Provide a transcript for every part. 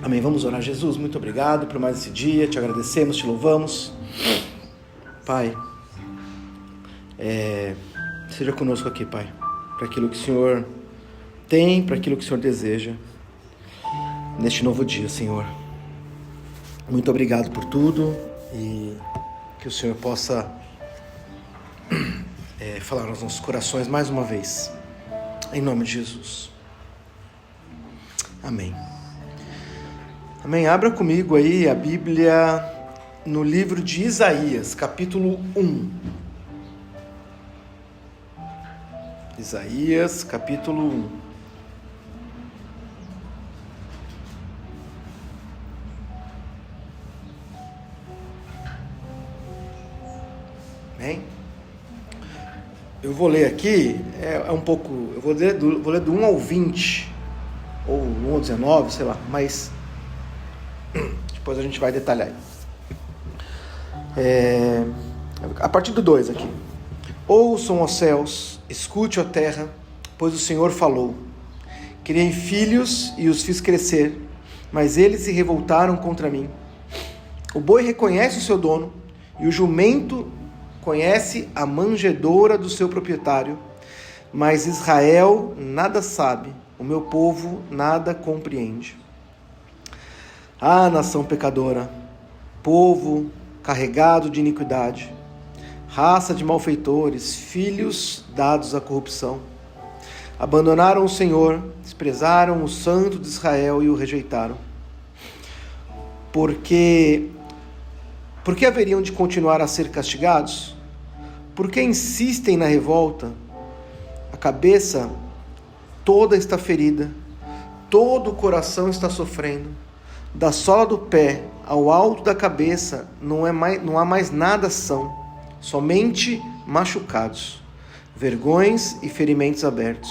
Amém. Vamos orar. Jesus, muito obrigado por mais esse dia. Te agradecemos, te louvamos. Pai, seja conosco aqui, Pai, para aquilo que o Senhor tem, para aquilo que o Senhor deseja neste novo dia, Senhor. Muito obrigado por tudo e que o Senhor possa falar aos nossos corações mais uma vez, em nome de Jesus. Amém. Amém. Abra comigo aí a Bíblia no livro de Isaías, capítulo 1. Isaías, capítulo 1. Amém? Eu vou ler aqui, um pouco, eu vou ler do 1 ao 20, ou 1 ao 19, sei lá, mas depois a gente vai detalhar. A partir do 2 aqui. Ouçam, ó céus, escute, ó terra, pois o Senhor falou. Criei filhos e os fiz crescer, mas eles se revoltaram contra mim. O boi reconhece o seu dono, e o jumento conhece a manjedoura do seu proprietário, mas Israel nada sabe, o meu povo nada compreende. Ah, nação pecadora, povo carregado de iniquidade, raça de malfeitores, filhos dados à corrupção. Abandonaram o Senhor, desprezaram o Santo de Israel e o rejeitaram. Por que haveriam de continuar a ser castigados? Por que insistem na revolta? A cabeça toda está ferida, todo o coração está sofrendo. Da sola do pé ao alto da cabeça não há mais nada são, somente machucados, vergões e ferimentos abertos,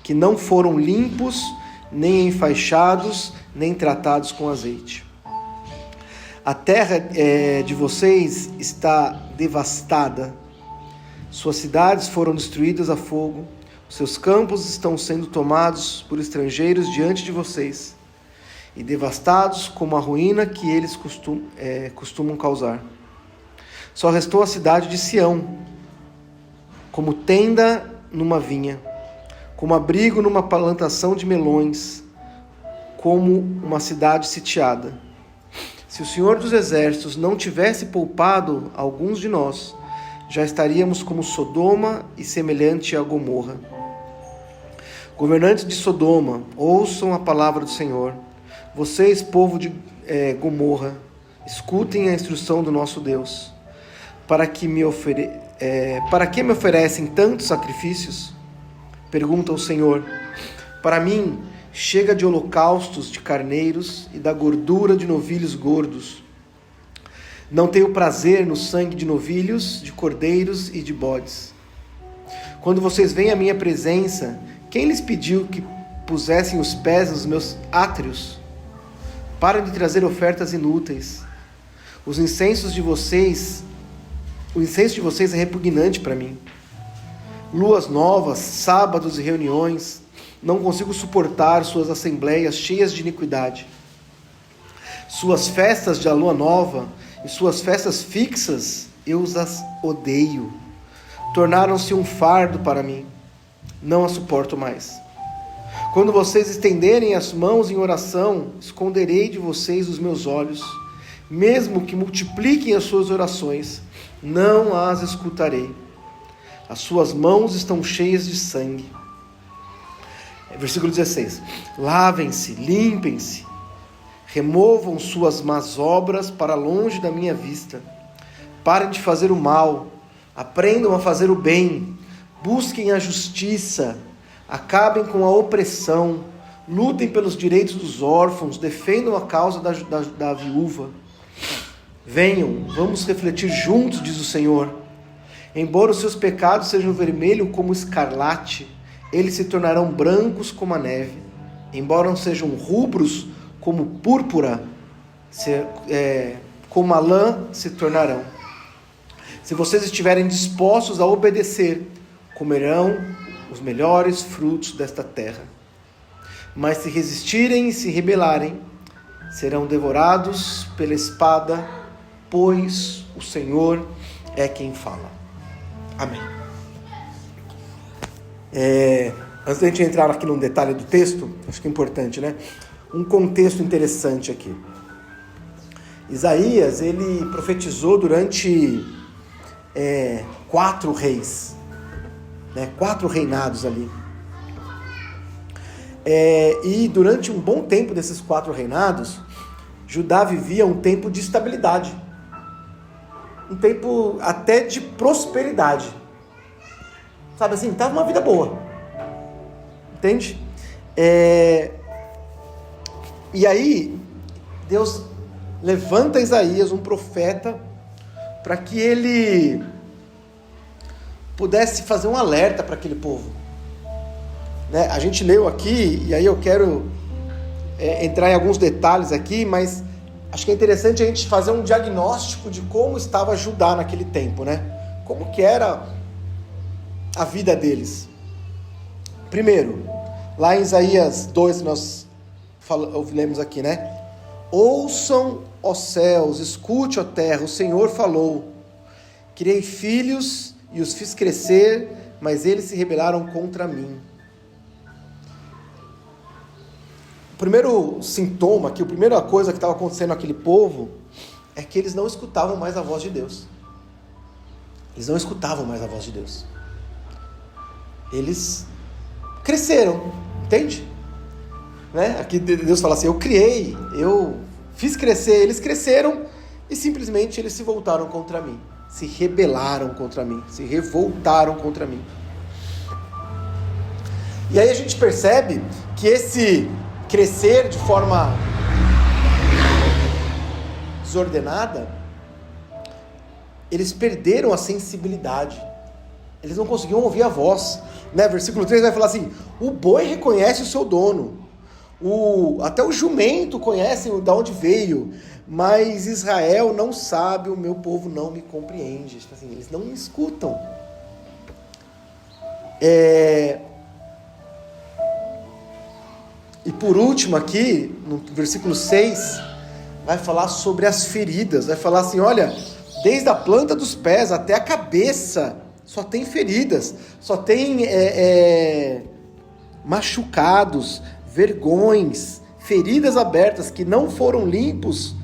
que não foram limpos, nem enfaixados, nem tratados com azeite. A terra de vocês está devastada, suas cidades foram destruídas a fogo, seus campos estão sendo tomados por estrangeiros diante de vocês, e devastados como a ruína que eles costumam causar. Só restou a cidade de Sião, como tenda numa vinha, como abrigo numa plantação de melões, como uma cidade sitiada. Se o Senhor dos Exércitos não tivesse poupado alguns de nós, já estaríamos como Sodoma e semelhante a Gomorra. Governantes de Sodoma, ouçam a palavra do Senhor. Vocês, povo de Gomorra, escutem a instrução do nosso Deus. Para que me oferecem tantos sacrifícios? Pergunta o Senhor. Para mim, chega de holocaustos de carneiros e da gordura de novilhos gordos. Não tenho prazer no sangue de novilhos, de cordeiros e de bodes. Quando vocês vêm à minha presença, quem lhes pediu que pusessem os pés nos meus átrios? Parem de trazer ofertas inúteis. O incenso de vocês é repugnante para mim. Luas novas, sábados e reuniões, não consigo suportar suas assembleias cheias de iniquidade. Suas festas de lua nova e suas festas fixas, eu as odeio. Tornaram-se um fardo para mim. Não as suporto mais. Quando vocês estenderem as mãos em oração, esconderei de vocês os meus olhos. Mesmo que multipliquem as suas orações, não as escutarei. As suas mãos estão cheias de sangue. Versículo 16. Lavem-se, limpem-se, removam suas más obras para longe da minha vista. Parem de fazer o mal, aprendam a fazer o bem, busquem a justiça, acabem com a opressão, lutem pelos direitos dos órfãos, defendam a causa da viúva. Venham, vamos refletir juntos, diz o Senhor. Embora os seus pecados sejam vermelhos como escarlate, eles se tornarão brancos como a neve. Embora não sejam rubros como púrpura, como a lã se tornarão. Se vocês estiverem dispostos a obedecer, comerão os melhores frutos desta terra. mas se resistirem e se rebelarem, serão devorados pela espada, pois o Senhor é quem fala. Amém. Antes da gente entrar aqui num detalhe do texto, acho que é importante, né? Um contexto interessante aqui. Isaías, ele profetizou durante 4 reis, né? 4 reinados ali. E durante um bom tempo desses 4 reinados, Judá vivia um tempo de estabilidade, um tempo até de prosperidade, sabe assim, estava uma vida boa, entende? E aí, Deus levanta Isaías, um profeta, para que ele pudesse fazer um alerta para aquele povo, né? A gente leu aqui, e aí eu quero entrar em alguns detalhes aqui, mas acho que é interessante a gente fazer um diagnóstico de como estava Judá naquele tempo, né? Como que era a vida deles. Primeiro, lá em Isaías 2, nós lemos aqui, né? Ouçam, ó céus, escute, ó terra, o Senhor falou. Criei filhos e os fiz crescer, mas eles se rebelaram contra mim. O primeiro sintoma, a primeira coisa que estava acontecendo naquele povo, é que eles não escutavam mais a voz de Deus. Eles não escutavam mais a voz de Deus. Eles cresceram, entende? Né? Aqui Deus fala assim, eu criei, eu fiz crescer, eles cresceram e simplesmente eles se voltaram contra mim. Se rebelaram contra mim, se revoltaram contra mim. E aí a gente percebe que esse crescer de forma desordenada, eles perderam a sensibilidade, eles não conseguiam ouvir a voz, né? Versículo 3 vai falar assim, o boi reconhece o seu dono, até o jumento conhece de onde veio, mas Israel não sabe, o meu povo não me compreende. Tipo assim, eles não me escutam. E por último aqui, no versículo 6, vai falar sobre as feridas. Vai falar assim, olha, desde a planta dos pés até a cabeça, só tem feridas, só tem machucados, vergões, feridas abertas que não foram limpos,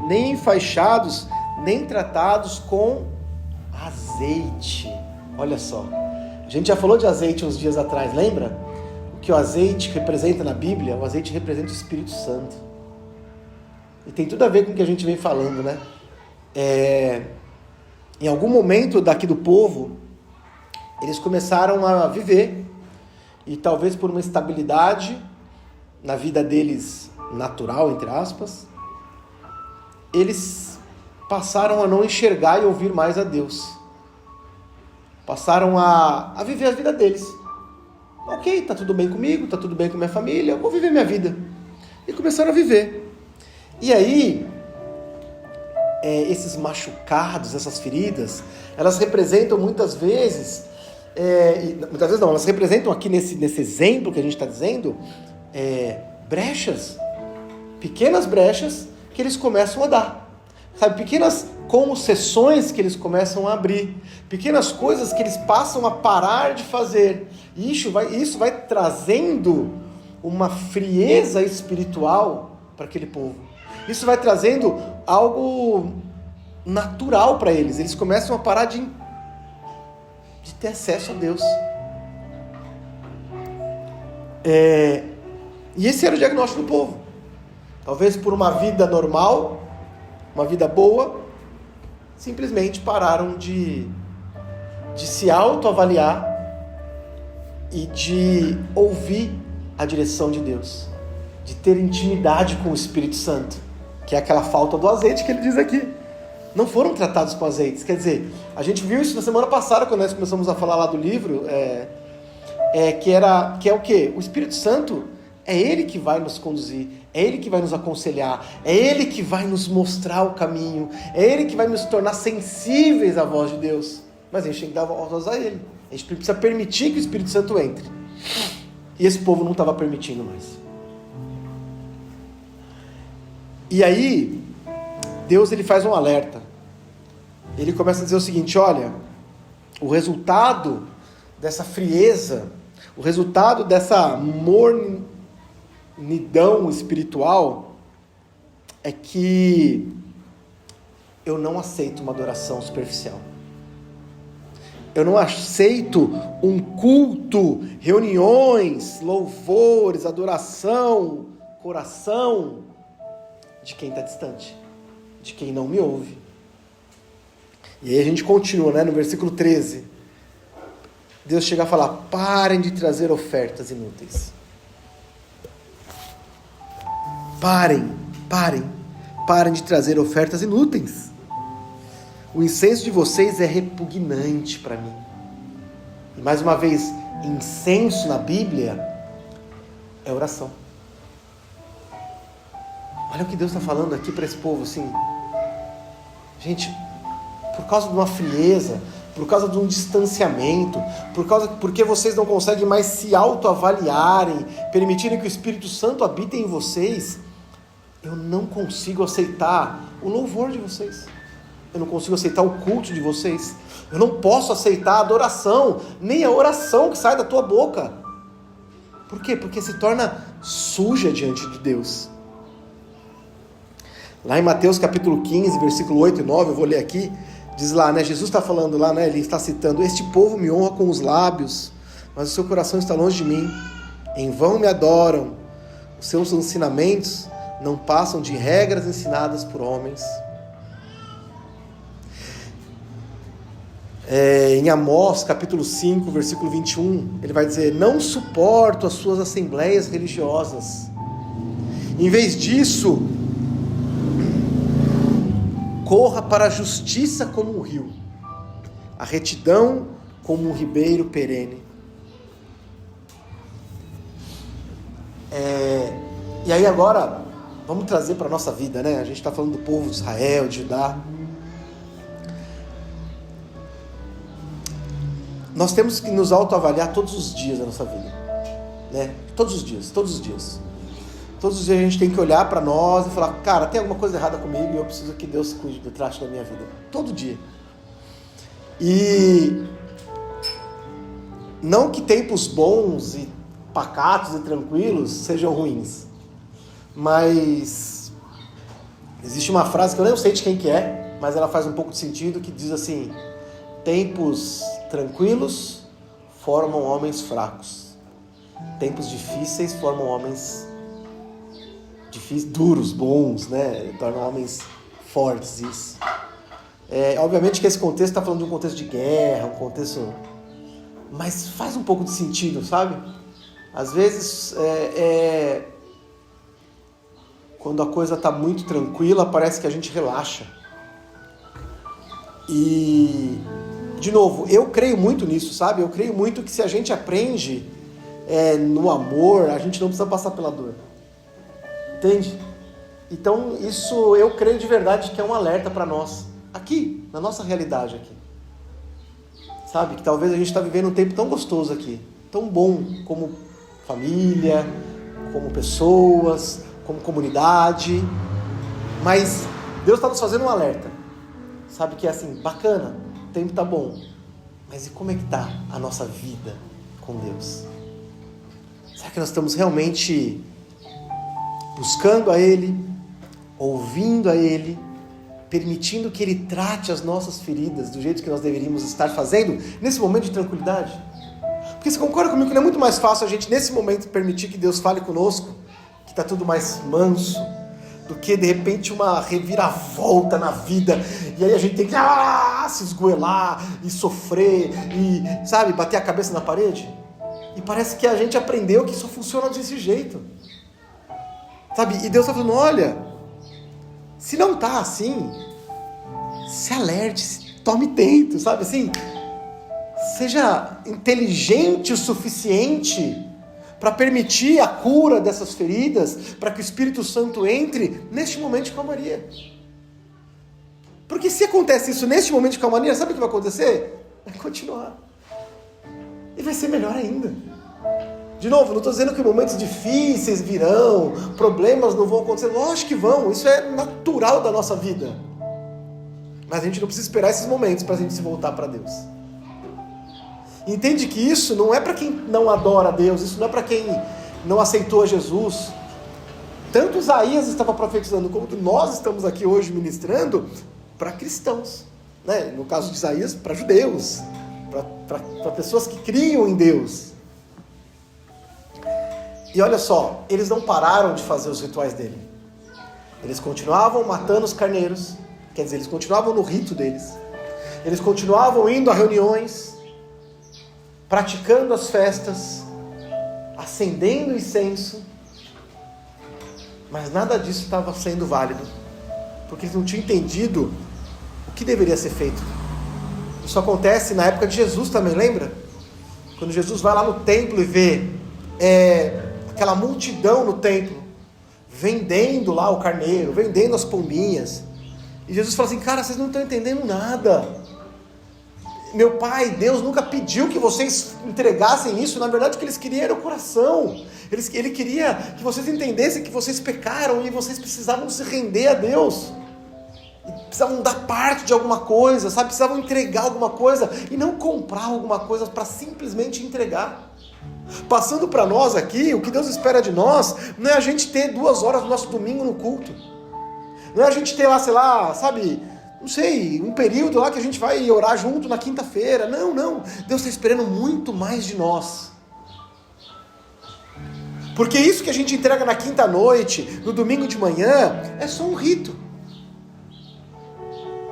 nem enfaixados, nem tratados com azeite. Olha só, a gente já falou de azeite uns dias atrás, lembra? Que o azeite representa na Bíblia, o azeite representa o Espírito Santo. E tem tudo a ver com o que a gente vem falando, né? Em algum momento daqui do povo, eles começaram a viver, e talvez por uma estabilidade na vida deles natural, entre aspas, eles passaram a não enxergar e ouvir mais a Deus. Passaram a viver a vida deles. Ok, tá tudo bem comigo, tá tudo bem com minha família, eu vou viver minha vida. E começaram a viver. E aí, esses machucados, essas feridas, elas representam muitas vezes, elas representam aqui nesse exemplo que a gente está dizendo, brechas, pequenas brechas que eles começam a dar. Sabe, pequenas concessões que eles começam a abrir, pequenas coisas que eles passam a parar de fazer. E isso vai trazendo uma frieza espiritual para aquele povo. Isso vai trazendo algo natural para eles. Eles começam a parar de ter acesso a Deus. E esse era o diagnóstico do povo. Talvez por uma vida normal, uma vida boa, simplesmente pararam de se autoavaliar e de ouvir a direção de Deus, de ter intimidade com o Espírito Santo, que é aquela falta do azeite que ele diz aqui. Não foram tratados com azeites. Quer dizer, a gente viu isso na semana passada, quando nós começamos a falar lá do livro, que é o quê? O Espírito Santo é Ele que vai nos conduzir, é Ele que vai nos aconselhar, é Ele que vai nos mostrar o caminho, é Ele que vai nos tornar sensíveis à voz de Deus. Mas a gente tem que dar voz a Ele. A gente precisa permitir que o Espírito Santo entre. E esse povo não estava permitindo mais. E aí, Deus ele faz um alerta. Ele começa a dizer o seguinte: olha, o resultado dessa frieza, o resultado dessa mornidão espiritual é que eu não aceito uma adoração superficial. Eu não aceito um culto, reuniões, louvores, adoração, coração de quem está distante, de quem não me ouve. E aí a gente continua, né, no versículo 13. Deus chega a falar: parem de trazer ofertas inúteis. Parem de trazer ofertas inúteis. O incenso de vocês é repugnante para mim. E mais uma vez, incenso na Bíblia é oração. Olha o que Deus está falando aqui para esse povo, assim. Gente, por causa de uma frieza, por causa de um distanciamento, porque vocês não conseguem mais se autoavaliarem, permitirem que o Espírito Santo habite em vocês, eu não consigo aceitar o louvor de vocês. Eu não consigo aceitar o culto de vocês. Eu não posso aceitar a adoração, nem a oração que sai da tua boca. Por quê? Porque se torna suja diante de Deus. Lá em Mateus capítulo 15, versículo 8 e 9, eu vou ler aqui, diz lá, né, Jesus está falando lá, né, ele está citando: este povo me honra com os lábios, mas o seu coração está longe de mim. Em vão me adoram, os seus ensinamentos não passam de regras ensinadas por homens. Em Amós capítulo 5, versículo 21, ele vai dizer: não suporto as suas assembleias religiosas. Em vez disso, corra para a justiça como um rio, a retidão como um ribeiro perene. E aí agora, vamos trazer para a nossa vida, né? A gente está falando do povo de Israel, de Judá. Nós temos que nos autoavaliar todos os dias da nossa vida, né? Todos os dias. Todos os dias a gente tem que olhar para nós e falar: cara, tem alguma coisa errada comigo e eu preciso que Deus cuide do traste da minha vida. Todo dia. E não que tempos bons e pacatos e tranquilos sejam ruins, mas existe uma frase que eu nem sei de quem que é, mas ela faz um pouco de sentido, que diz assim: tempos tranquilos formam homens fracos, tempos difíceis formam homens duros, bons, né? Tornam homens fortes. Isso. Obviamente que esse contexto está falando de um contexto de guerra, um contexto, mas faz um pouco de sentido, sabe? Às vezes, quando a coisa está muito tranquila, parece que a gente relaxa. E, de novo, eu creio muito nisso, sabe? Eu creio muito que se a gente aprende no amor, a gente não precisa passar pela dor. Entende? Então, isso eu creio de verdade que é um alerta para nós, aqui, na nossa realidade aqui. Sabe? Que talvez a gente está vivendo um tempo tão gostoso aqui, tão bom como família, como pessoas, como comunidade, mas Deus está nos fazendo um alerta. Sabe que é assim, bacana, o tempo está bom, mas e como é que está a nossa vida com Deus? Será que nós estamos realmente buscando a Ele, ouvindo a Ele, permitindo que Ele trate as nossas feridas do jeito que nós deveríamos estar fazendo nesse momento de tranquilidade? Porque você concorda comigo que não é muito mais fácil a gente nesse momento permitir que Deus fale conosco, que está tudo mais manso, do que de repente uma reviravolta na vida, e aí a gente tem que se esgoelar e sofrer e, sabe, bater a cabeça na parede? E parece que a gente aprendeu que isso funciona desse jeito. Sabe? E Deus está falando: olha, se não está assim, se alerte, tome tempo, sabe assim? Seja inteligente o suficiente para permitir a cura dessas feridas, para que o Espírito Santo entre neste momento de calmaria. Porque se acontece isso neste momento de calmaria, sabe o que vai acontecer? Vai continuar. E vai ser melhor ainda. De novo, não estou dizendo que momentos difíceis virão, problemas não vão acontecer. Lógico que vão, isso é natural da nossa vida. Mas a gente não precisa esperar esses momentos para a gente se voltar para Deus. Entende que isso não é para quem não adora a Deus, isso não é para quem não aceitou a Jesus. Tanto Isaías estava profetizando, como nós estamos aqui hoje ministrando para cristãos. Né? No caso de Isaías, para judeus, para pessoas que criam em Deus. E olha só, eles não pararam de fazer os rituais dele. Eles continuavam matando os carneiros, quer dizer, eles continuavam no rito deles. Eles continuavam indo a reuniões, praticando as festas, acendendo incenso, mas nada disso estava sendo válido, porque eles não tinham entendido o que deveria ser feito. Isso acontece na época de Jesus também, lembra? Quando Jesus vai lá no templo e vê aquela multidão no templo, vendendo lá o carneiro, vendendo as pombinhas, e Jesus fala assim: cara, vocês não estão entendendo nada. Meu pai, Deus nunca pediu que vocês entregassem isso. Na verdade o que eles queriam era o coração. Ele queria que vocês entendessem que vocês pecaram e vocês precisavam se render a Deus. E precisavam dar parte de alguma coisa, sabe? Precisavam entregar alguma coisa e não comprar alguma coisa para simplesmente entregar. Passando para nós aqui, o que Deus espera de nós não é a gente ter 2 horas do nosso domingo no culto. Não é a gente ter lá, sei lá, sabe, não sei, um período lá que a gente vai orar junto na quinta-feira. Não. Deus está esperando muito mais de nós. Porque isso que a gente entrega na quinta-noite, no domingo de manhã, é só um rito.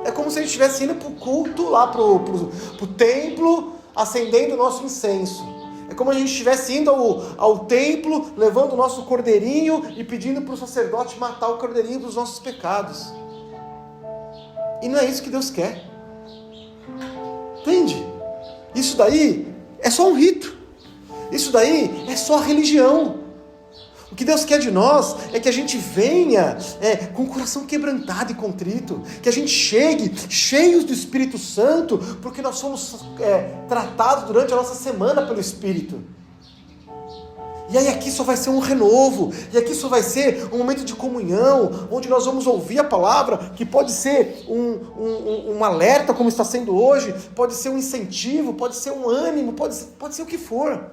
É como se a gente estivesse indo para o culto, lá para o templo, acendendo o nosso incenso. É como se a gente estivesse indo ao templo, levando o nosso cordeirinho e pedindo para o sacerdote matar o cordeirinho dos nossos pecados. E não é isso que Deus quer. Entende? Isso daí é só um rito. Isso daí é só religião. O que Deus quer de nós é que a gente venha com o coração quebrantado e contrito, que a gente chegue cheios do Espírito Santo, porque nós somos tratados durante a nossa semana pelo Espírito. E aí aqui só vai ser um renovo, e aqui só vai ser um momento de comunhão, onde nós vamos ouvir a palavra, que pode ser um alerta, como está sendo hoje, pode ser um incentivo, pode ser um ânimo, pode ser o que for.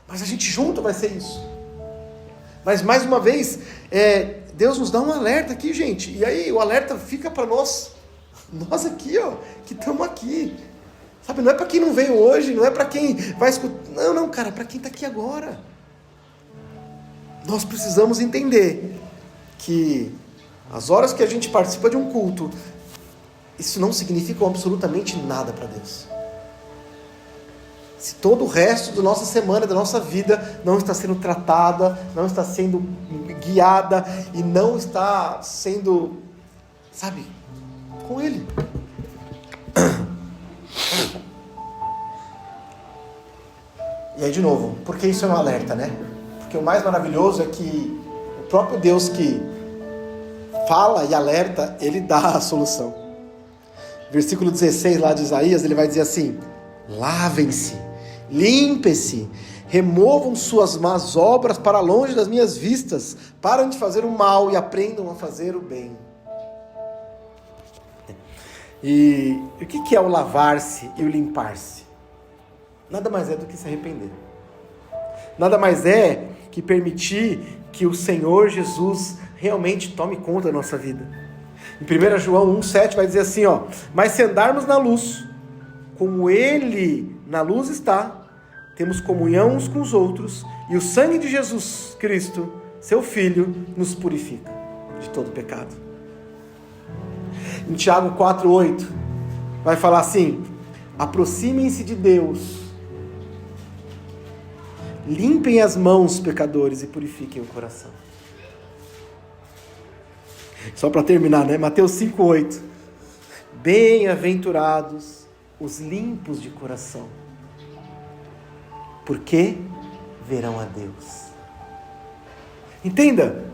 Mas a gente junto vai ser isso. Mas mais uma vez, Deus nos dá um alerta aqui, gente. E aí o alerta fica para nós aqui, que estamos aqui. Sabe, não é para quem não veio hoje, não é para quem vai escutar. Não, cara, para quem está aqui agora. Nós precisamos entender que as horas que a gente participa de um culto, isso não significa absolutamente nada para Deus. Se todo o resto da nossa semana, da nossa vida, não está sendo tratada, não está sendo guiada e não está sendo, sabe, com Ele. E aí de novo, por que isso é um alerta, né? Porque o mais maravilhoso é que o próprio Deus que fala e alerta, Ele dá a solução. Versículo 16 lá de Isaías, ele vai dizer assim: lavem-se, limpem-se, removam suas más obras para longe das minhas vistas, parem de fazer o mal e aprendam a fazer o bem. E o que é o lavar-se e o limpar-se? Nada mais é do que se arrepender. Nada mais é que permitir que o Senhor Jesus realmente tome conta da nossa vida. Em 1 João 1,7 vai dizer assim, mas se andarmos na luz, como Ele na luz está, temos comunhão uns com os outros, e o sangue de Jesus Cristo, seu Filho, nos purifica de todo pecado. Em Tiago 4,8 vai falar assim: aproximem-se de Deus, limpem as mãos, pecadores, e purifiquem o coração. Só para terminar, né? Mateus 5,8. Bem-aventurados os limpos de coração, porque verão a Deus. Entenda,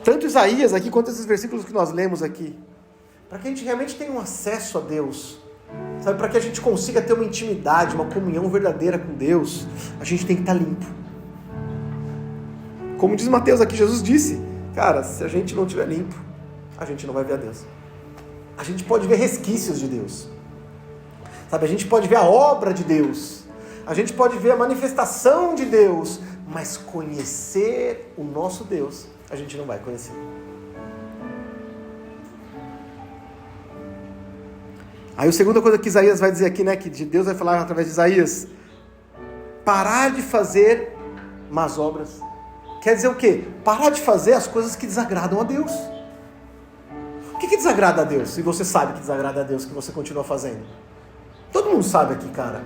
tanto Isaías aqui, quanto esses versículos que nós lemos aqui, para que a gente realmente tenha um acesso a Deus, Sabe, para que a gente consiga ter uma intimidade, uma comunhão verdadeira com Deus, a gente tem que estar limpo. Como diz Mateus aqui, Jesus disse, cara, se a gente não estiver limpo, a gente não vai ver a Deus. A gente pode ver resquícios de Deus. Sabe, a gente pode ver a obra de Deus. A gente pode ver a manifestação de Deus, mas conhecer o nosso Deus, a gente não vai conhecer. Aí a segunda coisa que Isaías vai dizer aqui, né, que Deus vai falar através de Isaías, parar de fazer más obras. Quer dizer o quê? Parar de fazer as coisas que desagradam a Deus. O que desagrada a Deus? Se você sabe que desagrada a Deus, que você continua fazendo. Todo mundo sabe aqui, cara.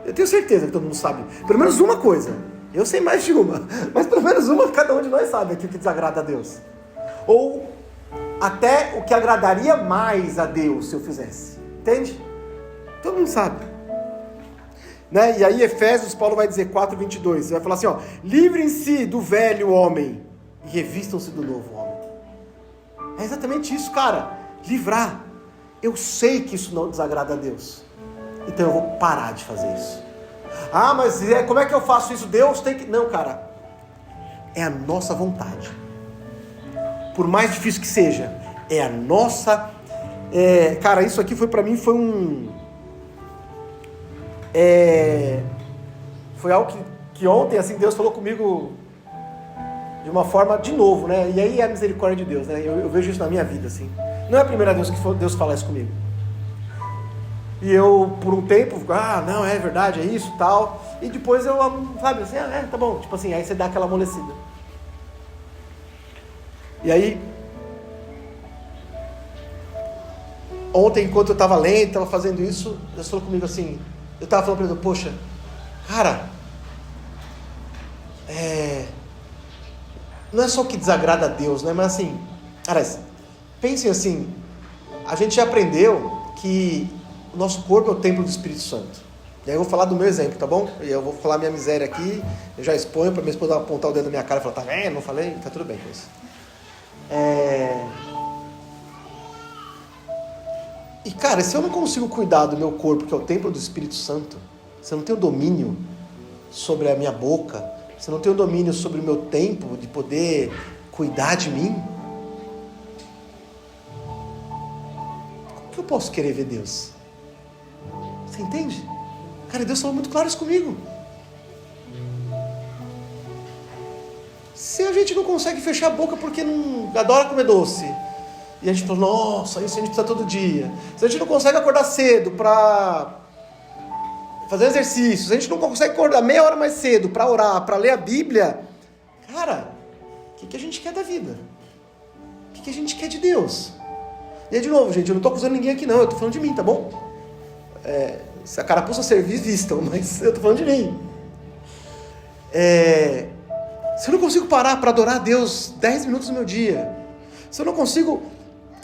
Eu tenho certeza que todo mundo sabe. Pelo menos uma coisa. Eu sei mais de uma. Mas pelo menos uma cada um de nós sabe aqui o que desagrada a Deus. Ou até o que agradaria mais a Deus se eu fizesse. Entende? Todo mundo sabe. Né? E aí Efésios, Paulo vai dizer 4:22. Ele vai falar assim, ó, livrem-se do velho homem e revistam-se do novo homem. É exatamente isso, cara. Livrar. Eu sei que isso não desagrada a Deus. Então eu vou parar de fazer isso. Ah, mas como é que eu faço isso? Deus tem que... Não, cara. É a nossa vontade. Por mais difícil que seja, é a nossa... cara, isso aqui foi pra mim, foi um... foi algo que ontem, assim, Deus falou comigo de uma forma, de novo, né? E aí é a misericórdia de Deus, né? Eu vejo isso na minha vida, assim. Não é a primeira vez que Deus fala isso comigo. E eu, por um tempo, não, é verdade, é isso, tal. E depois eu, sabe, assim, tá bom. Tipo assim, aí você dá aquela amolecida. E aí, ontem, enquanto eu estava lendo, estava fazendo isso, Deus falou comigo assim, eu estava falando para ele, poxa, cara, não é só o que desagrada a Deus, né? Mas assim, cara, pensem assim, a gente já aprendeu que o nosso corpo é o templo do Espírito Santo. E aí eu vou falar do meu exemplo, tá bom? E eu vou falar minha miséria aqui, eu já exponho para minha esposa apontar o dedo na minha cara e falar, tá vendo? Não falei? Tá tudo bem com isso. E cara, se eu não consigo cuidar do meu corpo, que é o templo do Espírito Santo, se eu não tenho domínio sobre a minha boca, se eu não tenho domínio sobre o meu tempo de poder cuidar de mim, como que eu posso querer ver Deus? Você entende? Cara, Deus falou muito claro isso comigo. Se a gente não consegue fechar a boca porque não adora comer doce, e a gente fala, nossa, isso a gente precisa todo dia. Se a gente não consegue acordar cedo para fazer exercícios, se a gente não consegue acordar meia hora mais cedo para orar, para ler a Bíblia, cara, o que a gente quer da vida? O que a gente quer de Deus? E aí, de novo, gente, eu não estou acusando ninguém aqui não, eu estou falando de mim, tá bom? Se a carapuça servir, vistam, mas eu estou falando de mim. Se eu não consigo parar para adorar a Deus 10 minutos do meu dia, se eu não consigo,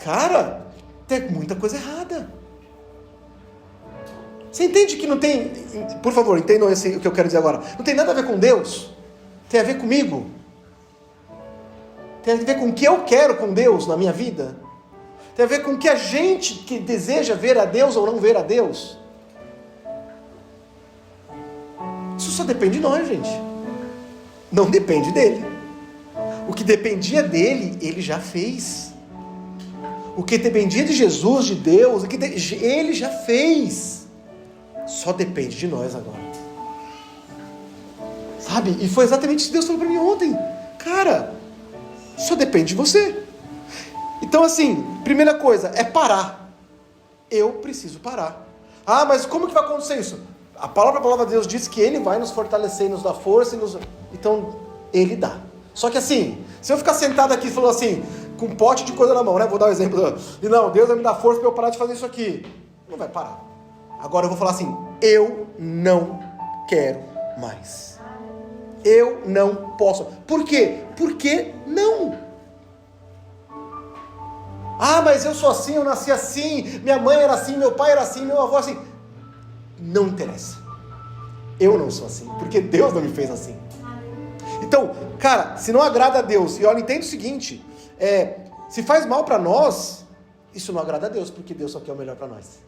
cara, tem muita coisa errada. Você entende que não tem, por favor, entendam o que eu quero dizer agora, não tem nada a ver com Deus, tem a ver comigo, tem a ver com o que eu quero com Deus na minha vida, tem a ver com o que a gente que deseja ver a Deus ou não ver a Deus. Isso só depende de nós, gente. Não depende dele. O que dependia dele, ele já fez. O que dependia de Jesus, de Deus, ele já fez. Só depende de nós agora. Sabe? E foi exatamente isso que Deus falou para mim ontem. Cara, só depende de você. Então assim, primeira coisa, é parar. Eu preciso parar. Ah, mas como que vai acontecer isso? A palavra de Deus diz que Ele vai nos fortalecer, nos dar força, então Ele dá. Só que assim, se eu ficar sentado aqui e falar assim, com um pote de coisa na mão, né? Vou dar um exemplo. E não, Deus vai me dar força para eu parar de fazer isso aqui. Não vai parar. Agora eu vou falar assim, eu não quero mais. Eu não posso. Por quê? Porque não. Ah, mas eu sou assim, eu nasci assim, minha mãe era assim, meu pai era assim, meu avô assim. Não interessa. Eu não sou assim, porque Deus não me fez assim. Então, cara, se não agrada a Deus, e olha, entenda o seguinte, se faz mal para nós, isso não agrada a Deus, porque Deus só quer o melhor para nós.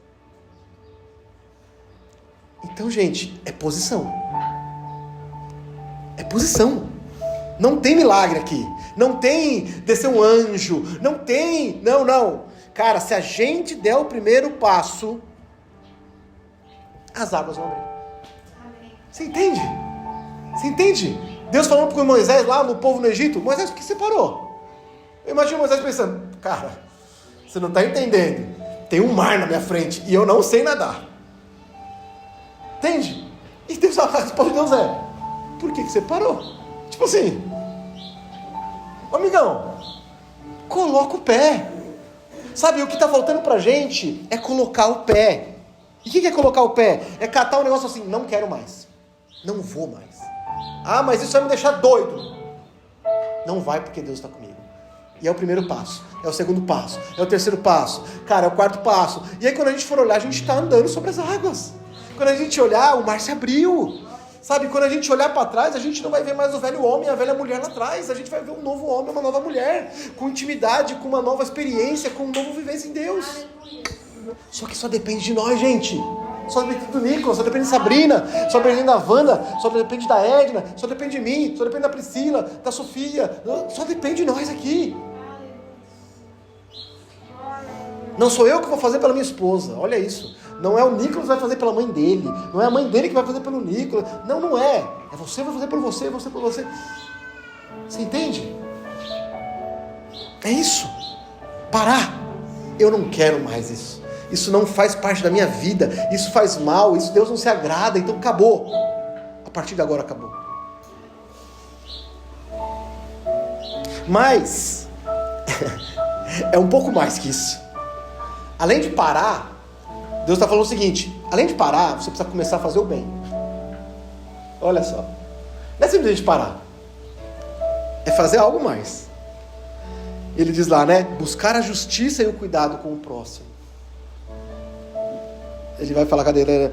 Então, gente, é posição. É posição. Não tem milagre aqui. Não tem descer um anjo. Não tem. Não. Cara, se a gente der o primeiro passo, as águas vão abrir. Você entende? Você entende? Deus falando com Moisés lá no povo no Egito. Moisés, por que você parou? Eu imagino Moisés pensando, cara, você não está entendendo. Tem um mar na minha frente e eu não sei nadar. Entende? E Deus, a resposta de Deus é, por que você parou? Tipo assim, amigão, coloca o pé. Sabe, o que está faltando pra gente é colocar o pé. E o que é colocar o pé? É catar um negócio assim, não quero mais. Não vou mais. Ah, mas isso vai me deixar doido. Não vai porque Deus está comigo. E é o primeiro passo, é o segundo passo, é o terceiro passo, cara, é o quarto passo. E aí quando a gente for olhar, a gente está andando sobre as águas. Quando a gente olhar, o mar se abriu. Sabe, quando a gente olhar para trás, a gente não vai ver mais o velho homem e a velha mulher lá atrás. A gente vai ver um novo homem, uma nova mulher, com intimidade, com uma nova experiência, com uma nova vivência em Deus. Só que só depende de nós, gente. Só depende do Nicolas, só depende de Sabrina, só depende da Wanda, só depende da Edna, só depende de mim, só depende da Priscila, da Sofia. Só depende de nós aqui. Não sou eu que vou fazer pela minha esposa, olha isso. Não é o Nicolas que vai fazer pela mãe dele. Não é a mãe dele que vai fazer pelo Nicolas. Não é. É você que vai fazer por você, você por você. Você entende? É isso. Parar. Eu não quero mais isso. Isso não faz parte da minha vida. Isso faz mal. Isso Deus não se agrada. Então acabou. A partir de agora acabou. Mas é um pouco mais que isso. Além de parar, Deus está falando o seguinte, além de parar, você precisa começar a fazer o bem. Olha só. Não é simplesmente parar. É fazer algo mais. Ele diz lá, né? Buscar a justiça e o cuidado com o próximo. Ele vai falar, cadê?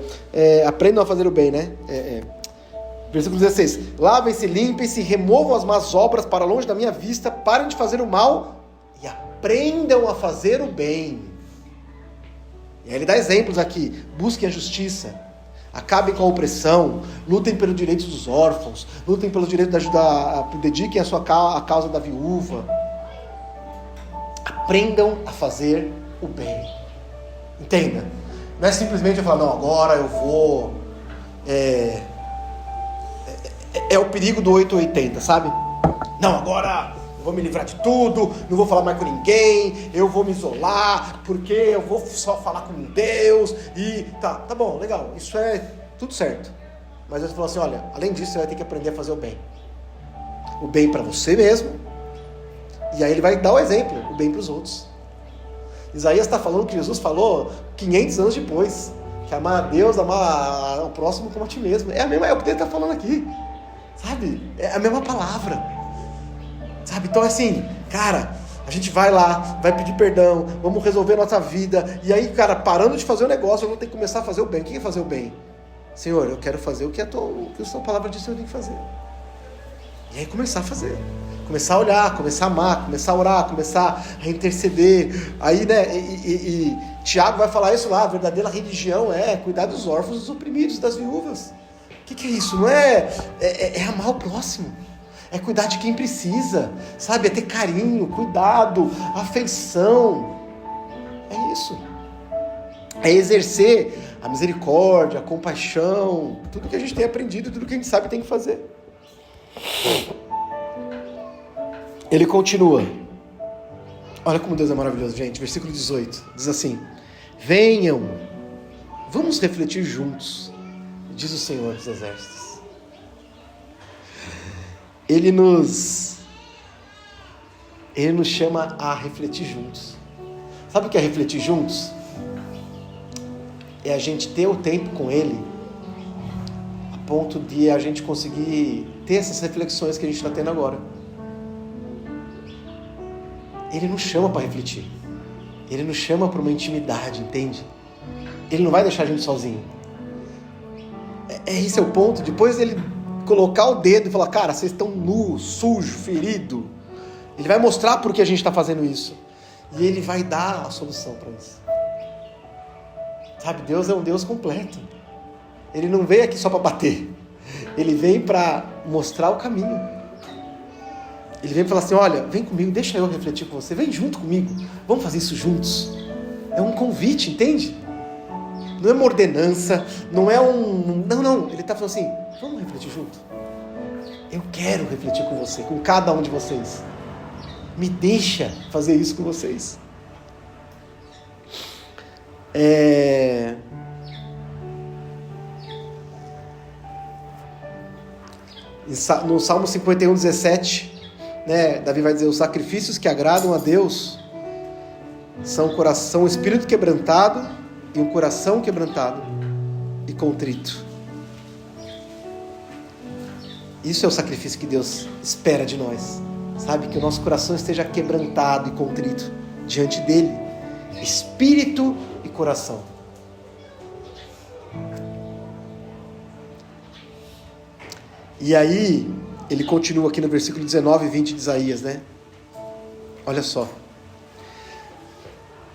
Aprendam a fazer o bem, né? Versículo 16. Lavem-se, limpem-se, removam as más obras para longe da minha vista, parem de fazer o mal e aprendam a fazer o bem. E aí ele dá exemplos aqui. Busquem a justiça, acabem com a opressão, lutem pelos direitos dos órfãos, lutem pelos direitos da ajuda, dediquem a causa da viúva. Aprendam a fazer o bem. Entenda? Não é simplesmente eu falar, não, agora eu vou... É o perigo do 880, sabe? Não, agora... eu vou me livrar de tudo, não vou falar mais com ninguém, eu vou me isolar, porque eu vou só falar com Deus, e tá bom, legal, isso é tudo certo. Mas Deus falou assim, olha, além disso você vai ter que aprender a fazer o bem. O bem para você mesmo, e aí ele vai dar o exemplo, o bem para os outros. Isaías está falando que Jesus falou 500 anos depois, que amar a Deus, amar o próximo como a ti mesmo. É o que ele está falando aqui, sabe? É a mesma palavra. Sabe, então assim, cara, a gente vai lá, vai pedir perdão, vamos resolver a nossa vida, e aí, cara, parando de fazer o negócio, eu vou ter que começar a fazer o bem. O que é fazer o bem? Senhor, eu quero fazer o que a sua palavra disse que eu tenho que fazer. E aí começar a fazer, começar a olhar, começar a amar, começar a orar, começar a interceder. Aí, né, e Tiago vai falar isso lá, a verdadeira religião é cuidar dos órfãos, dos oprimidos, das viúvas. O que é isso? Não é amar o próximo. É cuidar de quem precisa, sabe? É ter carinho, cuidado, afeição. É isso. É exercer a misericórdia, a compaixão, tudo que a gente tem aprendido, tudo que a gente sabe tem que fazer. Ele continua. Olha como Deus é maravilhoso, gente. Versículo 18. Diz assim: venham, vamos refletir juntos, diz o Senhor dos Exércitos. Ele nos chama a refletir juntos. Sabe o que é refletir juntos? É a gente ter o tempo com Ele, a ponto de a gente conseguir ter essas reflexões que a gente está tendo agora. Ele nos chama para refletir. Ele nos chama para uma intimidade, entende? Ele não vai deixar a gente sozinho. Esse é o ponto. Depois ele colocar o dedo e falar, cara, vocês estão nu, sujo, ferido. Ele vai mostrar por que a gente está fazendo isso. E ele vai dar a solução para isso. Sabe, Deus é um Deus completo. Ele não veio aqui só para bater. Ele vem para mostrar o caminho. Ele vem falar assim, olha, vem comigo, deixa eu refletir com você, vem junto comigo, vamos fazer isso juntos. É um convite, entende? Não é uma ordenança, não é um... Não, ele está falando assim, vamos refletir junto. Eu quero refletir com você, com cada um de vocês. Me deixa fazer isso com vocês. No Salmo 51, 17, né, Davi vai dizer, os sacrifícios que agradam a Deus são um espírito quebrantado e um coração quebrantado e contrito. Isso é o sacrifício que Deus espera de nós, sabe? Que o nosso coração esteja quebrantado e contrito diante dele, espírito e coração. E aí, ele continua aqui no versículo 19 e 20 de Isaías, né? Olha só.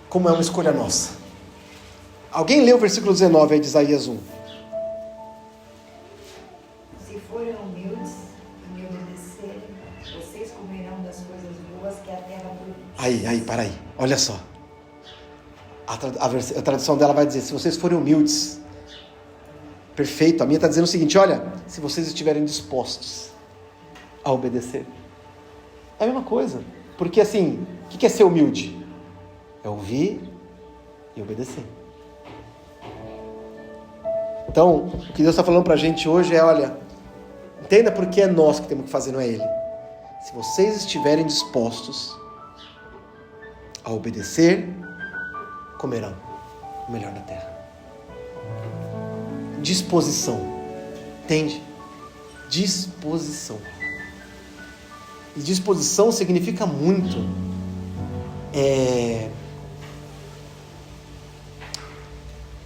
Como é uma escolha nossa. Alguém lê o versículo 19 aí de Isaías 1. Se forem humildes e me obedecerem, vocês comerão das coisas boas que a terra produz. Aí, para aí. Olha só. A tradução dela vai dizer, se vocês forem humildes. Perfeito. A minha está dizendo o seguinte, olha, se vocês estiverem dispostos a obedecer. É a mesma coisa. Porque assim, o que é ser humilde? É ouvir e obedecer. Então, o que Deus está falando para a gente hoje é, olha, entenda porque é nós que temos que fazer, não é Ele. Se vocês estiverem dispostos a obedecer, comerão o melhor da terra. Disposição. Entende? Disposição. E disposição significa muito.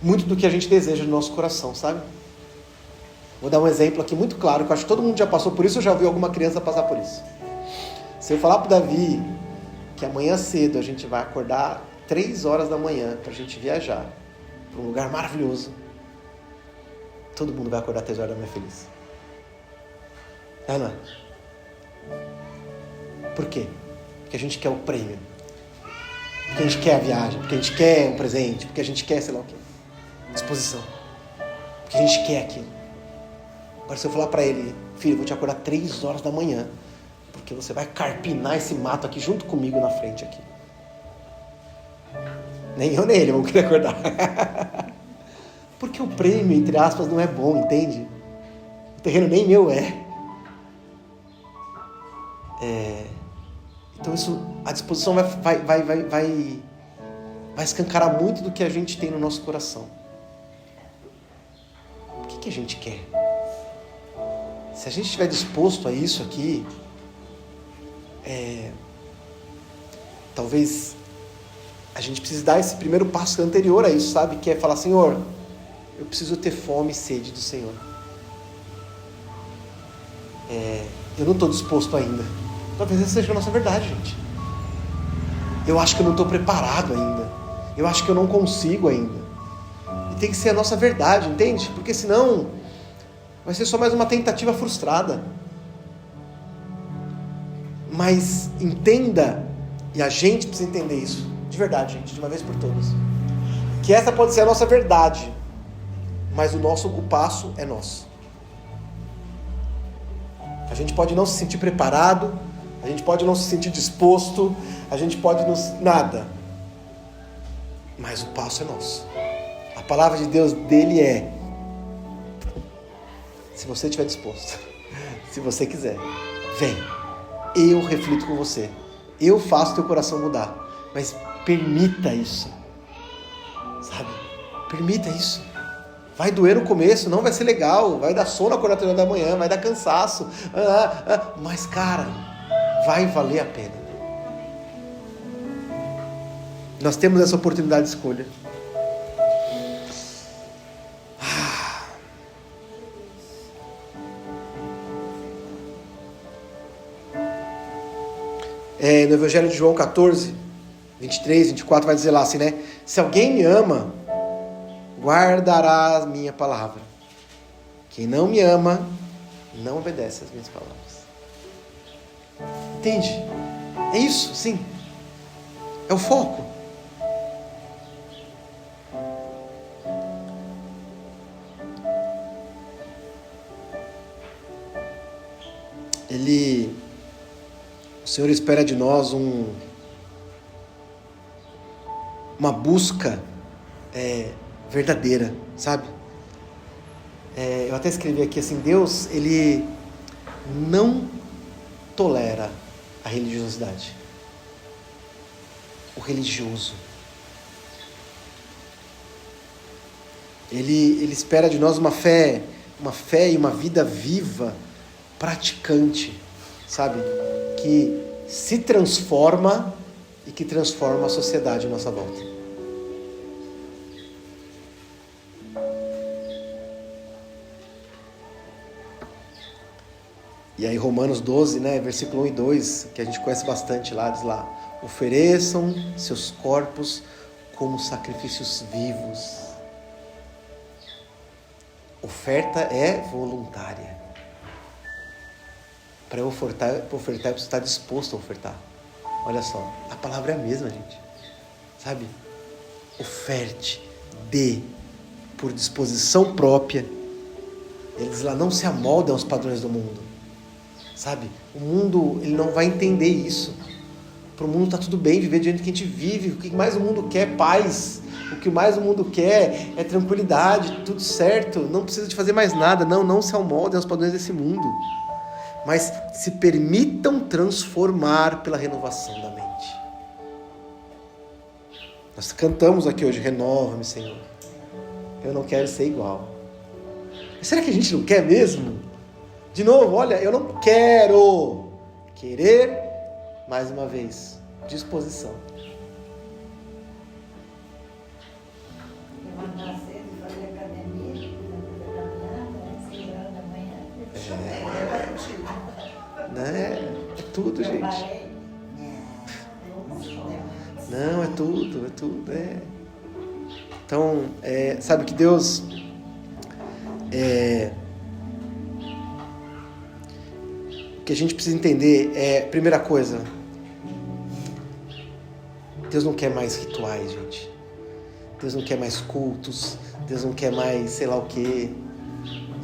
Muito do que a gente deseja no nosso coração, sabe? Vou dar um exemplo aqui muito claro, que eu acho que todo mundo já passou por isso, ou já ouviu alguma criança passar por isso. Se eu falar pro Davi que amanhã cedo a gente vai acordar 3 horas da manhã pra gente viajar para um lugar maravilhoso, todo mundo vai acordar 3 horas da manhã feliz. Não é? Por quê? Porque a gente quer o prêmio. Porque a gente quer a viagem, porque a gente quer um presente, porque a gente quer sei lá o quê. Disposição. Porque a gente quer aquilo. Agora se eu falar para ele, filho, eu vou te acordar 3 horas da manhã, porque você vai carpinar esse mato aqui junto comigo na frente aqui. Nem eu nem ele vamos querer acordar. Porque o prêmio, entre aspas, não é bom, entende? O terreno nem meu é. Então a disposição vai escancarar muito do que a gente tem no nosso coração. O que a gente quer? Se a gente estiver disposto a isso aqui, talvez a gente precise dar esse primeiro passo anterior a isso, sabe? Que é falar, Senhor, eu preciso ter fome e sede do Senhor. Eu não estou disposto ainda. Talvez essa seja a nossa verdade, gente. Eu acho que eu não estou preparado ainda. Eu acho que eu não consigo ainda. E tem que ser a nossa verdade, entende? Porque senão vai ser só mais uma tentativa frustrada. Mas entenda, e a gente precisa entender isso, de verdade, gente, de uma vez por todas, que essa pode ser a nossa verdade, mas o passo é nosso. A gente pode não se sentir preparado, a gente pode não se sentir disposto, a gente pode não... nada. Mas o passo é nosso. A palavra de Deus dele é: se você estiver disposto, se você quiser, vem. Eu reflito com você. Eu faço teu coração mudar. Mas permita isso. Sabe? Permita isso. Vai doer no começo, não vai ser legal. Vai dar sono acordar 3 horas da manhã, vai dar cansaço. Mas, cara, vai valer a pena. Nós temos essa oportunidade de escolha. No Evangelho de João 14, 23, 24, vai dizer lá assim, né? Se alguém me ama, guardará a minha palavra. Quem não me ama, não obedece às minhas palavras. Entende? É isso, sim. É o foco. O Senhor espera de nós uma busca verdadeira, sabe? Eu até escrevi aqui assim, Deus, Ele não tolera a religiosidade. O religioso. Ele espera de nós uma fé e uma vida viva, praticante, sabe? Que se transforma e que transforma a sociedade à nossa volta. E aí Romanos 12, versículo 1 e 2, que a gente conhece bastante lá, diz lá: ofereçam seus corpos como sacrifícios vivos. Oferta é voluntária. Para eu ofertar, eu preciso estar disposto a ofertar. Olha só, a palavra é a mesma, gente. Sabe? Oferte, dê, por disposição própria. Ele diz lá, não se amoldem aos padrões do mundo. Sabe? O mundo, ele não vai entender isso. Para o mundo está tudo bem viver diante do que a gente vive. O que mais o mundo quer é paz. O que mais o mundo quer é tranquilidade, tudo certo. Não precisa de fazer mais nada. Não se amoldem aos padrões desse mundo. Mas se permitam transformar pela renovação da mente. Nós cantamos aqui hoje, renova-me, Senhor. Eu não quero ser igual. Mas será que a gente não quer mesmo? De novo, olha, eu não quero. Querer, mais uma vez, disposição. Levantar cedo, fazer academia, caminhada, 6 horas da manhã. É tudo, gente. Não, é tudo. Então, sabe que Deus... O que a gente precisa entender primeira coisa, Deus não quer mais rituais, gente. Deus não quer mais cultos. Deus não quer mais sei lá o quê.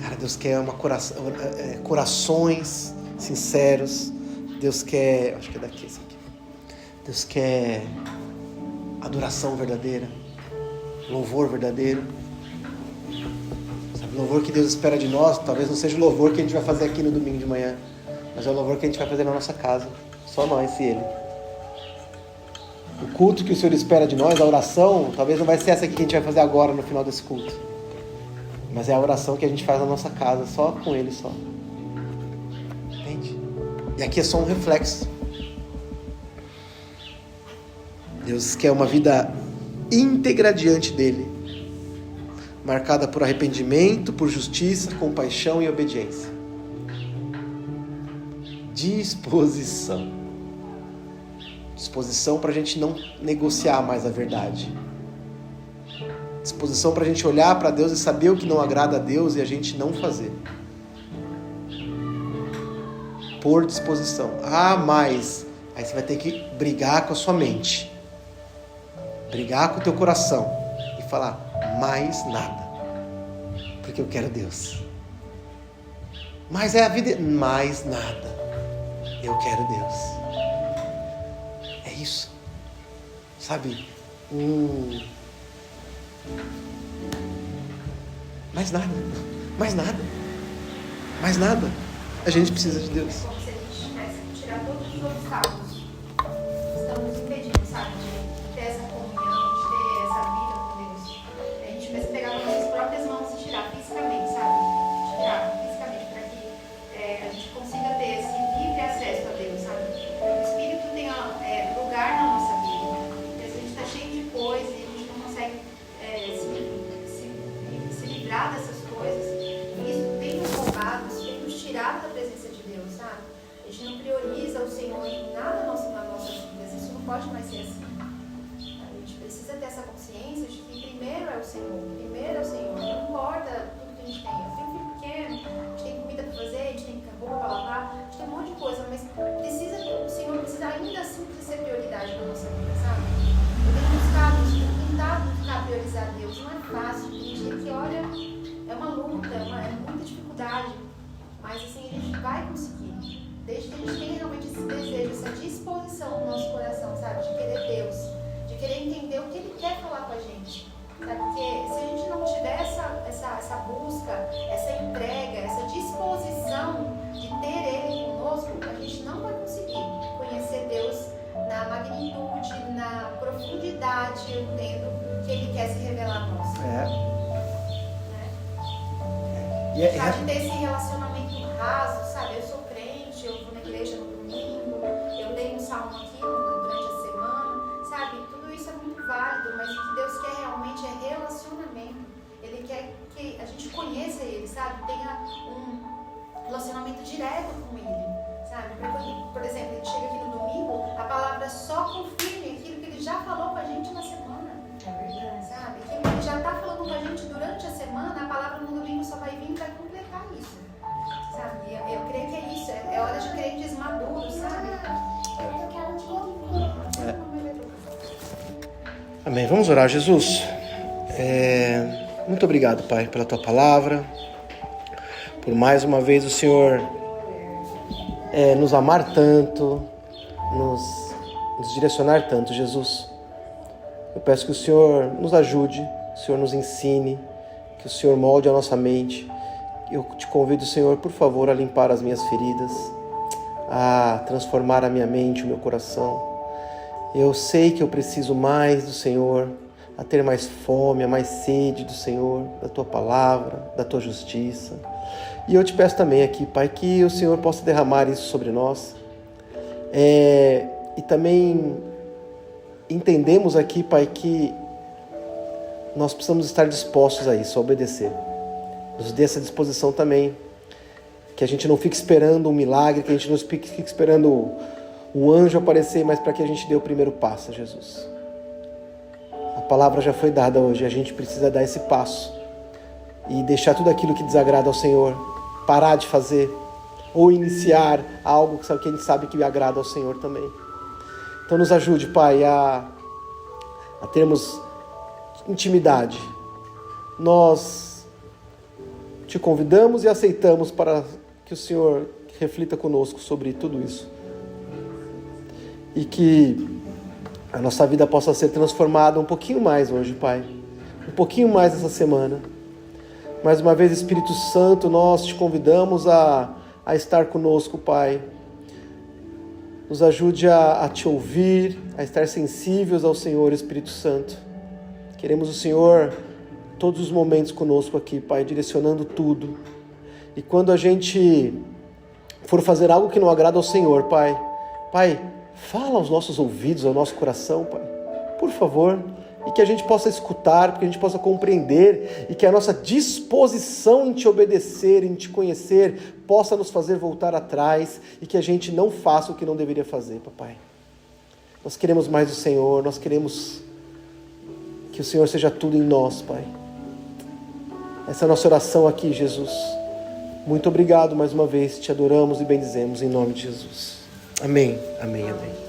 Cara, Deus quer corações sinceros. Deus quer... Acho que é daqui esse aqui. Deus quer adoração verdadeira. Louvor verdadeiro. Sabe, o louvor que Deus espera de nós, talvez não seja o louvor que a gente vai fazer aqui no domingo de manhã, mas é o louvor que a gente vai fazer na nossa casa. Só nós e Ele. O culto que o Senhor espera de nós, a oração, talvez não vai ser essa aqui que a gente vai fazer agora no final desse culto. Mas é a oração que a gente faz na nossa casa, só com Ele só. Entende? E aqui é só um reflexo. Deus quer uma vida íntegra diante dEle, marcada por arrependimento, por justiça, compaixão e obediência. Disposição para a gente não negociar mais a verdade. Disposição para a gente olhar para Deus e saber o que não agrada a Deus e a gente não fazer. Por disposição. Mas aí você vai ter que brigar com a sua mente. Brigar com o teu coração. E falar, mais nada. Porque eu quero Deus. Mas é a vida... Mais nada. Eu quero Deus. É isso. Sabe? Mais nada. Mais nada. Mais nada. A gente precisa de Deus. É como se a gente tivesse que tirar todos os obstáculos que estão nos impedindo, sabe? De ter essa comunhão, de ter essa vida com Deus. A gente mesmo pegar com nossas próprias mãos e tirar fisicamente, sabe? Tirar fisicamente para que a gente consiga ter esse livre acesso a Deus, sabe? Para que o Espírito tenha lugar na nossa vida. Porque a gente está cheio de coisas e a gente não consegue se livrar dessas coisas. E isso tem nos roubado, isso tem nos tirado da presença de Deus, sabe? A gente não prioriza o Senhor em nada na nossa vida. Isso não pode mais ser assim. A gente precisa ter essa consciência de que primeiro é o Senhor. Primeiro é o Senhor. Não importa tudo que a gente tem. Eu tenho um filho pequeno. falar, a gente tem um monte de coisa, mas o Senhor precisa ainda assim ser prioridade na nossa vida, sabe? Eu tenho tentado ficar priorizar Deus, não é fácil, tem dia que, olha, é uma luta, é muita dificuldade, mas assim, a gente vai conseguir, desde que a gente tenha realmente esse desejo, essa disposição no nosso coração, sabe, de querer Deus, de querer entender o que Ele quer falar com a gente, sabe, porque se a gente não tiver essa busca, essa entrega, essa disposição de ter Ele conosco, a gente não vai conseguir conhecer Deus na magnitude, na profundidade, eu entendo que Ele quer se revelar a nós. Já de ter esse relacionamento raso, sabe? Eu sou crente, eu vou na igreja no domingo, eu leio um salmo aqui durante a semana, sabe? Tudo isso é muito válido, mas o que Deus quer realmente é relacionamento. Ele quer que a gente conheça Ele, sabe? Tenha um relacionamento direto com Ele, sabe? Porque, por exemplo, ele chega aqui no domingo, a palavra só confirme aquilo que Ele já falou com a gente na semana. É verdade, sabe? Aquilo que Ele já está falando com a gente durante a semana, a palavra no domingo só vai vir e vai completar isso, sabe? Eu creio que é isso, é hora de crentes maduros, sabe? Amém. Vamos orar, Jesus. Muito obrigado, Pai, pela Tua palavra, por mais uma vez o Senhor nos amar tanto, nos direcionar tanto, Jesus. Eu peço que o Senhor nos ajude, o Senhor nos ensine, que o Senhor molde a nossa mente. Eu te convido, Senhor, por favor, a limpar as minhas feridas, a transformar a minha mente, o meu coração. Eu sei que eu preciso mais do Senhor, a ter mais fome, a mais sede do Senhor, da Tua palavra, da Tua justiça. E eu te peço também aqui, Pai, que o Senhor possa derramar isso sobre nós. E também entendemos aqui, Pai, que nós precisamos estar dispostos a isso, a obedecer. Nos dê essa disposição também, que a gente não fique esperando um milagre, que a gente não fique esperando o anjo aparecer, mas para que a gente dê o primeiro passo, Jesus. A palavra já foi dada hoje, a gente precisa dar esse passo e deixar tudo aquilo que desagrada ao Senhor, parar de fazer ou iniciar algo que a gente sabe que agrada ao Senhor também. Então nos ajude, Pai, a termos intimidade. Nós te convidamos e aceitamos para que o Senhor reflita conosco sobre tudo isso. E que a nossa vida possa ser transformada um pouquinho mais hoje, Pai. Um pouquinho mais essa semana. Mais uma vez, Espírito Santo, nós te convidamos a estar conosco, Pai. Nos ajude a te ouvir, a estar sensíveis ao Senhor, Espírito Santo. Queremos o Senhor todos os momentos conosco aqui, Pai, direcionando tudo. E quando a gente for fazer algo que não agrada ao Senhor, Pai, fala aos nossos ouvidos, ao nosso coração, Pai, por favor, e que a gente possa escutar, que a gente possa compreender, e que a nossa disposição em te obedecer, em te conhecer, possa nos fazer voltar atrás, e que a gente não faça o que não deveria fazer, Papai. Nós queremos mais do Senhor, nós queremos que o Senhor seja tudo em nós, Pai. Essa é a nossa oração aqui, Jesus. Muito obrigado mais uma vez, te adoramos e bendizemos em nome de Jesus. Amém, amém, amém.